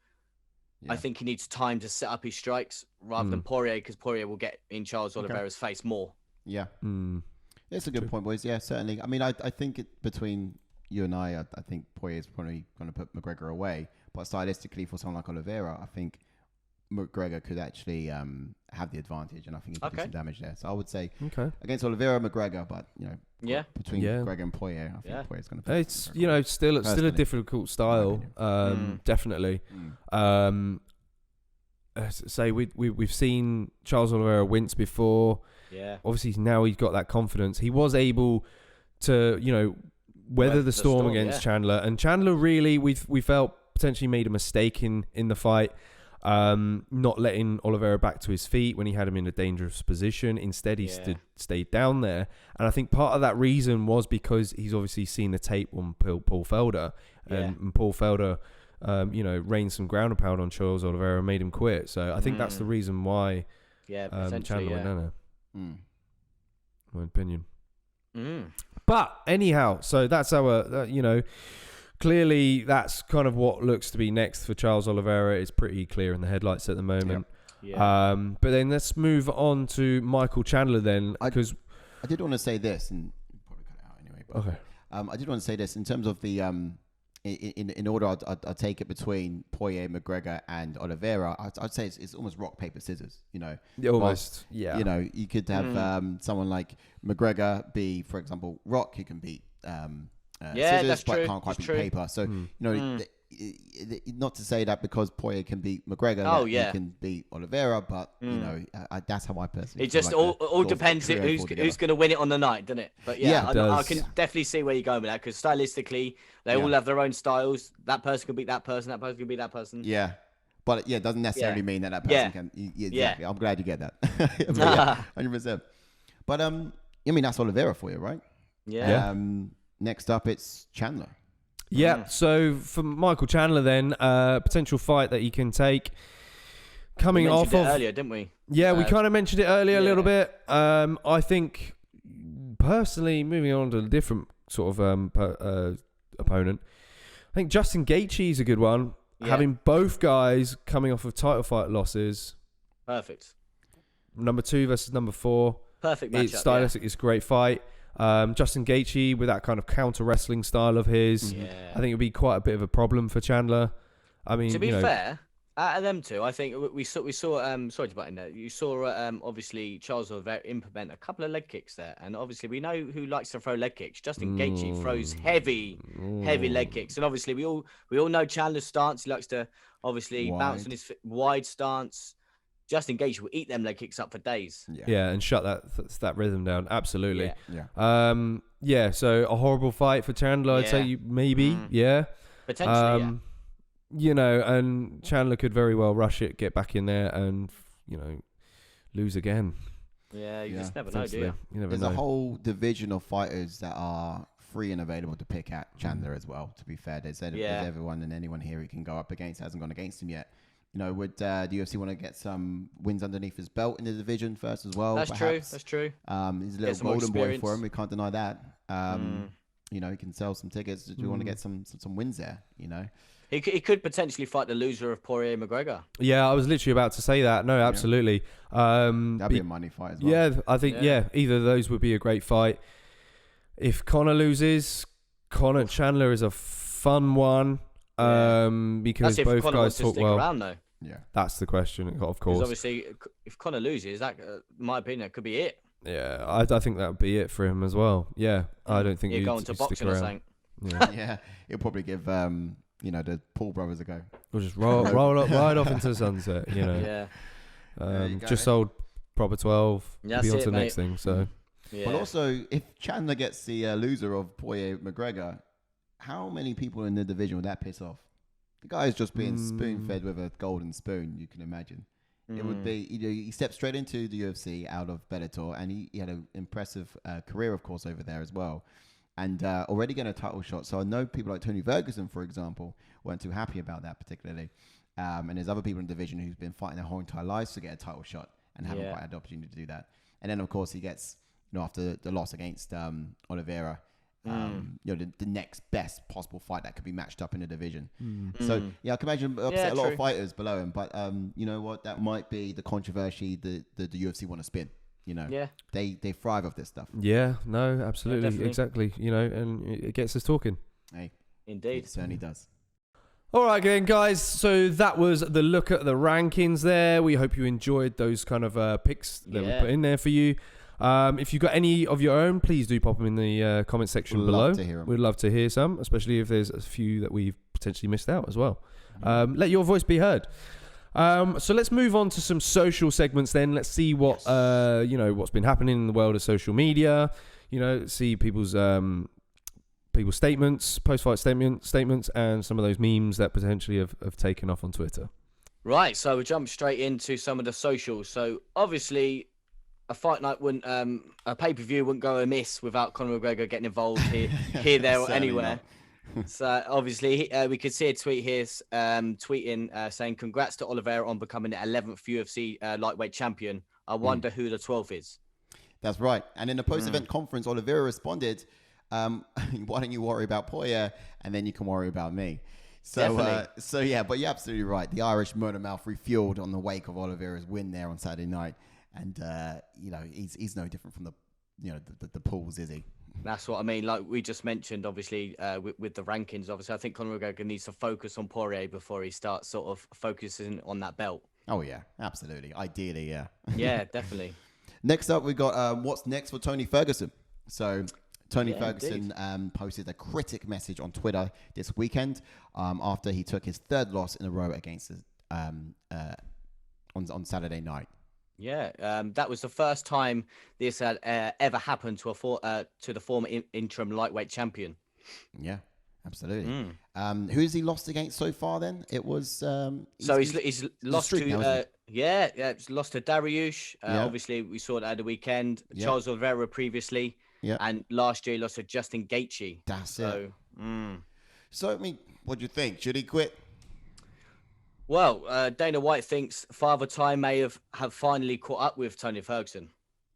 I think he needs time to set up his strikes rather than Poirier, because Poirier will get in Charles Oliveira's face more. Yeah. It's a good point, boys. Yeah, certainly. I mean, I think between you and I think Poirier's probably going to put McGregor away. But stylistically, for someone like Oliveira, I think McGregor could actually have the advantage, and I think he could do some damage there. So I would say against Oliveira, McGregor, but between McGregor and Poirier, I think Poirier's going to. It's still a difficult style, definitely. Say we've seen Charles Oliveira wince before. Yeah. Obviously now he's got that confidence. He was able to weather the storm against Chandler, and Chandler really we felt potentially made a mistake in the fight. Not letting Oliveira back to his feet when he had him in a dangerous position. Instead, he stayed down there. And I think part of that reason was because he's obviously seen the tape on Paul Felder. And Paul Felder, rained some ground and pound on Charles Oliveira and made him quit. So I think that's the reason why Chandler went down there. My opinion. But anyhow, so that's our, clearly, that's kind of what looks to be next for Charles Oliveira. It's pretty clear in the headlights at the moment. Yep. Yeah. But then let's move on to Michael Chandler then, because I did want to say this, and probably cut it out anyway. But, I did want to say this in terms of the in order. I'd take it between Poirier, McGregor, and Oliveira. I'd say it's almost rock paper scissors. Almost. You could have someone like McGregor be, for example, Rock, who can beat. Scissors, that's but true. can't quite beat paper. So not to say that because Poirier can beat McGregor, he can beat Oliveira, but that's how I personally. It just all depends who's going to win it on the night, doesn't it? But I can definitely see where you're going with that, because stylistically they all have their own styles. That person can beat that person. That person can beat that person. Yeah. But it doesn't necessarily mean that person can. Exactly. I'm glad you get that. 100%. But that's Oliveira for you, right? Yeah. Next up, it's Chandler. Yeah, so for Michael Chandler then, potential fight that he can take. Coming off of earlier, didn't we? Yeah, we kind of mentioned it earlier a little bit. I think, personally, moving on to a different sort of opponent, I think Justin Gaethje is a good one. Yeah. Having both guys coming off of title fight losses. Perfect. Number 2 versus number 4. Perfect matchup. It's stylistic. It's a great fight. Justin Gaethje with that kind of counter wrestling style of his, I think it would be quite a bit of a problem for Chandler. I mean, to be fair, Out of them two, I think we saw. Sorry to butt in there. You saw obviously Charles Oliveira implement a couple of leg kicks there, and obviously we know who likes to throw leg kicks. Justin Gaethje throws heavy leg kicks, and obviously we all know Chandler's stance. He likes to obviously bounce on his wide stance. Justin Gaethje will eat them leg kicks up for days. Yeah, and shut that rhythm down. Absolutely. Yeah. So a horrible fight for Chandler. I'd say maybe. Yeah. Potentially. You know, and Chandler could very well rush it, get back in there, and lose again. Yeah, you just never know, do you? There's a whole division of fighters that are free and available to pick at Chandler as well. To be fair, there's everyone and anyone here he can go up against. Hasn't gone against him yet. Would the UFC want to get some wins underneath his belt in the division first as well? That's true. That's true. He's a little golden boy for him. We can't deny that. He can sell some tickets. Do you want to get some wins there? He could potentially fight the loser of Poirier McGregor. Yeah, I was literally about to say that. No, absolutely. That'd be a money fight as well. Yeah, I think either of those would be a great fight. If Conor loses, Chandler is a fun one. Because both guys talk well. Around, though. Yeah, that's the question, of course. Obviously, if Conor loses, that, in my opinion, that could be it. Yeah, I think that would be it for him as well. Yeah, I don't think he'd go into boxing or something. Yeah, he'll probably give the Paul brothers a go. We'll just roll up right off into the sunset. Just sold proper 12. Yeah, be on to the next thing. So, but also if Chandler gets the loser of Poirier McGregor, how many people in the division would that piss off? The guy is just being spoon-fed with a golden spoon, you can imagine. It would be, he stepped straight into the UFC out of Bellator, and he had an impressive career, of course, over there as well. And already getting a title shot. So I know people like Tony Ferguson, for example, weren't too happy about that particularly. And there's other people in the division who've been fighting their whole entire lives to get a title shot and haven't quite had the opportunity to do that. And then, of course, he gets, after the loss against Oliveira, the next best possible fight that could be matched up in the division. So I can imagine upset a lot of fighters below him, but you know what, that might be the controversy the UFC want to spin. They thrive off this stuff. Yeah, no, absolutely, exactly. And it gets us talking. Hey, indeed, it certainly does. All right, again, guys. So that was the look at the rankings there. We hope you enjoyed those kind of picks that we put in there for you. If you've got any of your own, please do pop them in the comment section below. We'd love to hear some, especially if there's a few that we've potentially missed out as well. Let your voice be heard. So let's move on to some social segments then. Let's see what what's been happening in the world of social media. See people's statements, post-fight statements, and some of those memes that potentially have taken off on Twitter. Right, so we'll jump straight into some of the socials. So obviously, a fight night wouldn't, a pay-per-view wouldn't go amiss without Conor McGregor getting involved here, there, or anywhere. So obviously, we could see a tweet here, tweeting saying, "Congrats to Oliveira on becoming the 11th UFC lightweight champion. I wonder who the 12th is." That's right. And in the post-event conference, Oliveira responded, "Why don't you worry about Poirier, and then you can worry about me." So, but you're absolutely right. The Irish murder mouth refueled on the wake of Oliveira's win there on Saturday night. And, he's no different from the Pauls, is he? That's what I mean. Like we just mentioned, obviously, with the rankings, obviously, I think Conor McGregor needs to focus on Poirier before he starts sort of focusing on that belt. Oh, yeah, absolutely. Ideally, yeah. Yeah, definitely. Next up, we got what's next for Tony Ferguson. So Tony Ferguson posted a critic message on Twitter this weekend after he took his third loss in a row against on Saturday night. Yeah, that was the first time this had ever happened to the former interim lightweight champion. Yeah, absolutely. Who has he lost against so far? Then it was. He's lost to he's lost to Dariush. Obviously, we saw that at the weekend. Yeah. Charles Oliveira previously. Yeah. And last year he lost to Justin Gaethje. That's it. So I mean, what do you think? Should he quit? Well, Dana White thinks Father Time may have finally caught up with Tony Ferguson.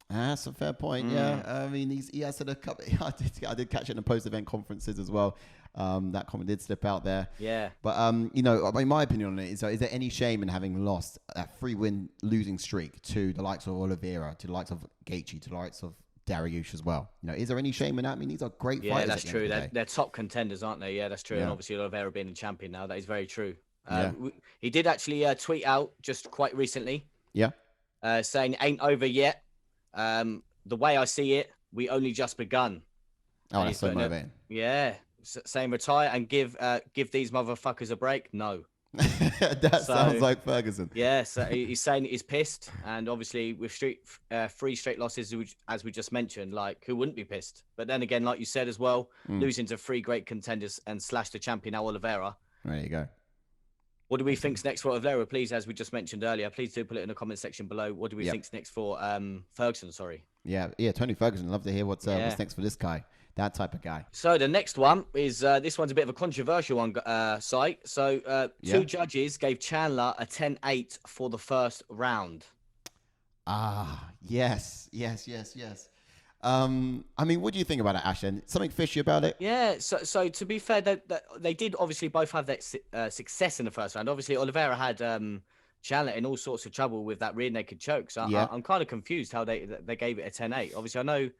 That's a fair point. Yeah, I mean, he has said a couple. I did catch it in the post-event conferences as well. That comment did slip out there. Yeah. But in my opinion on it is there any shame in having lost that 3-win losing streak to the likes of Oliveira, to the likes of Gaethje, to the likes of Dariush as well? Is there any shame in that? I mean, these are great fighters. Yeah, that's true. They're top contenders, aren't they? Yeah, that's true. Yeah. And obviously Oliveira being a champion now, that is very true. He did actually tweet out just quite recently. Yeah. Saying ain't over yet. The way I see it, we only just begun. Oh, that's so motivating. Yeah. Saying retire and give these motherfuckers a break. No. Sounds like Ferguson. Yeah, so he's saying he's pissed, and obviously with three straight losses, as we just mentioned, like who wouldn't be pissed? But then again, like you said as well, losing to 3 great contenders and slash the champion now Oliveira. There you go. What do we think's next for Oliveira? Please, as we just mentioned earlier, please do put it in the comment section below. What do we think's next for Ferguson? Sorry. Yeah, Tony Ferguson. Love to hear what's next for this guy. That type of guy. So the next one is this one's a bit of a controversial one, site. So two judges gave Chandler a 10-8 for the first round. Yes. I mean, what do you think about it, Ashton? Something fishy about it? Yeah. So to be fair, they did obviously both have that success in the first round. Obviously, Oliveira had Chandler in all sorts of trouble with that rear naked choke. So I'm kind of confused how they gave it a 10-8. Obviously, I know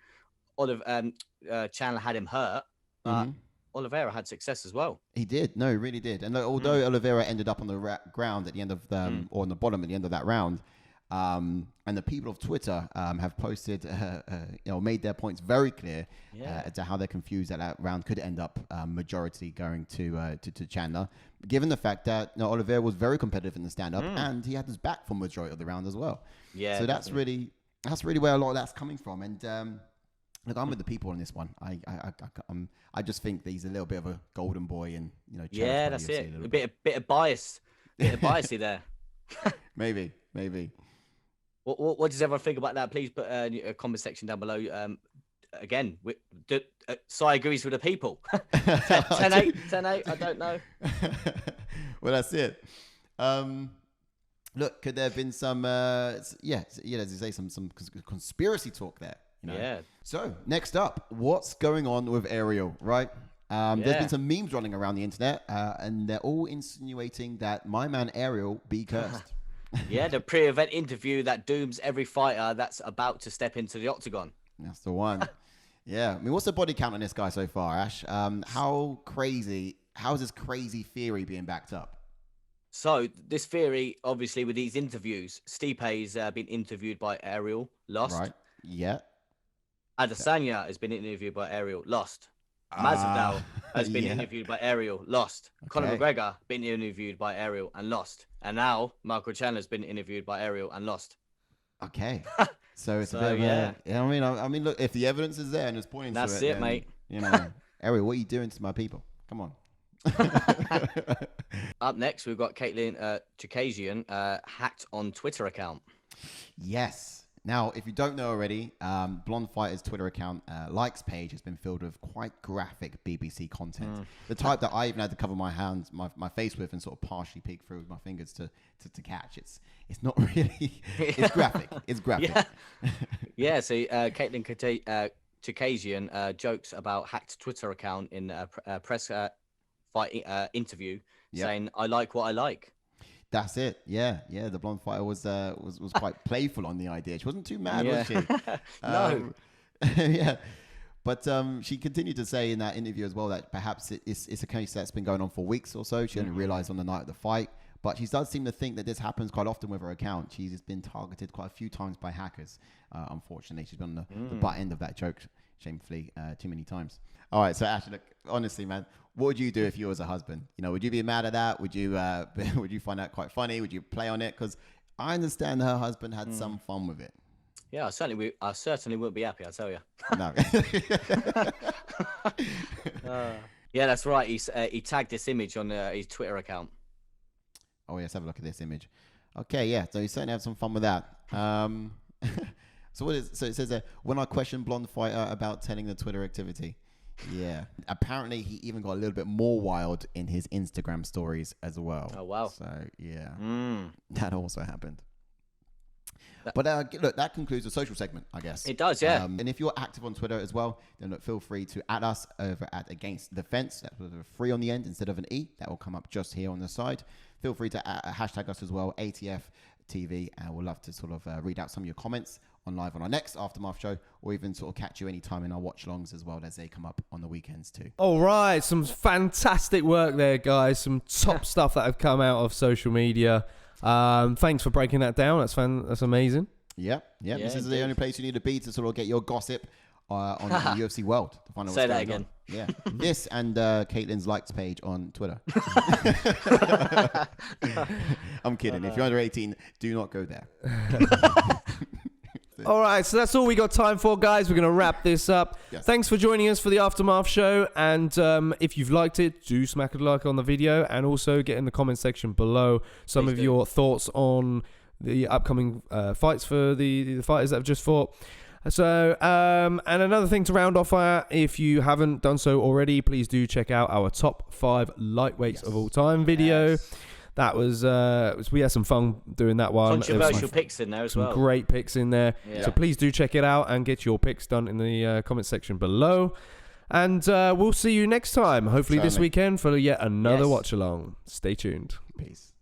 Chandler had him hurt, but Oliveira had success as well. He did. No, he really did. And although Oliveira ended up on the ground at the end of or on the bottom at the end of that round, and the people of Twitter have posted, made their points very clear as to how they're confused that round could end up majority going to Chandler, given the fact that Oliveira was very competitive in the stand-up and he had his back for majority of the round as well. Yeah. So that's really where a lot of that's coming from. And look, I'm with the people on this one. I just think that he's a little bit of a golden boy, and that's it. A bit of bias, bit of biasy there. Maybe. What does everyone think about that? Please put a comment section down below. Again, Sai agrees with the people. 10-8, I don't know. Well, that's it. Look, could there have been some, as you say, some conspiracy talk there? Yeah. So next up, what's going on with Ariel, right? There's been some memes running around the internet, and they're all insinuating that my man Ariel be cursed. Yeah, the pre-event interview that dooms every fighter that's about to step into the octagon. That's the one. Yeah. I mean, what's the body count on this guy so far, Ash? How is this crazy theory being backed up? So this theory, obviously, with these interviews, Stipe's been interviewed by Ariel, lost. Right. Yeah. Adesanya has been interviewed by Ariel, lost. Masvidal has been interviewed by Ariel, lost. Conor McGregor been interviewed by Ariel and lost. And now Michael Chandler's been interviewed by Ariel and lost. Okay. So it's a bit of I mean, look, if the evidence is there and it's pointing to it. That's it, mate. Ariel, what are you doing to my people? Come on. Up next, we've got CHOOKAGAIN hacked on Twitter account. Yes. Now, if you don't know already, Blonde Fighter's Twitter account likes page has been filled with quite graphic BBC content. The type that I even had to cover my hands, my face with, and sort of partially peek through with my fingers to catch. It's not really. It's graphic. It's graphic. Yeah. So CHOOKAGAIN jokes about hacked Twitter account in a press fight interview, saying, "I like what I like." That's it. Yeah. The Blonde Fighter was quite playful on the idea. She wasn't too mad, was she? No. Yeah. But she continued to say in that interview as well that perhaps it's a case that's been going on for weeks or so. She only realized on the night of the fight. But she does seem to think that this happens quite often with her account. She's been targeted quite a few times by hackers. Unfortunately, she's been on the butt end of that joke, shamefully, too many times. All right, so Ash, look, honestly, man, what would you do if you was a husband? Would you be mad at that? Would you find that quite funny? Would you play on it? Because I understand her husband had some fun with it. Yeah, I certainly wouldn't be happy, I'll tell you. No. Yeah, that's right. He tagged this image on his Twitter account. Oh, yeah, let's have a look at this image. Okay, yeah, so he certainly had some fun with that. So it says when I questioned Blonde Fighter about telling the Twitter activity. Yeah. Apparently, he even got a little bit more wild in his Instagram stories as well. Oh, wow. So, yeah. That also happened. But look, that concludes the social segment, I guess. It does, yeah. And if you're active on Twitter as well, then look, feel free to add us over at Against the Fence. That's with a 3 on the end instead of an E. That will come up just here on the side. Feel free to hashtag us as well, ATF TV, and we'll love to sort of read out some of your comments on live on our next Aftermath show, or even sort of catch you anytime in our watch-alongs as well as they come up on the weekends too. All right, some fantastic work there, guys. Some top stuff that have come out of social media. Thanks for breaking that down. That's amazing. Yeah. This is the only place you need to be to sort of get your gossip on the UFC world. To find out Say that again. Yeah. This and Caitlin's likes page on Twitter. I'm kidding. If you're under 18, do not go there. All right, so that's all we got time for, guys. We're going to wrap this up. Yes. Thanks for joining us for the Aftermath show. And if you've liked it, do smack a like on the video. And also get in the comment section below some of your thoughts on the upcoming fights for the fighters that have just fought. So, and another thing to round off, if you haven't done so already, please do check out our top 5 lightweights of all time video. Yes. That was we had some fun doing that one. Controversial picks in there as well. Some great picks in there. Yeah. So please do check it out and get your picks done in the comment section below. And we'll see you next time, hopefully this weekend, for yet another watch along. Stay tuned. Peace.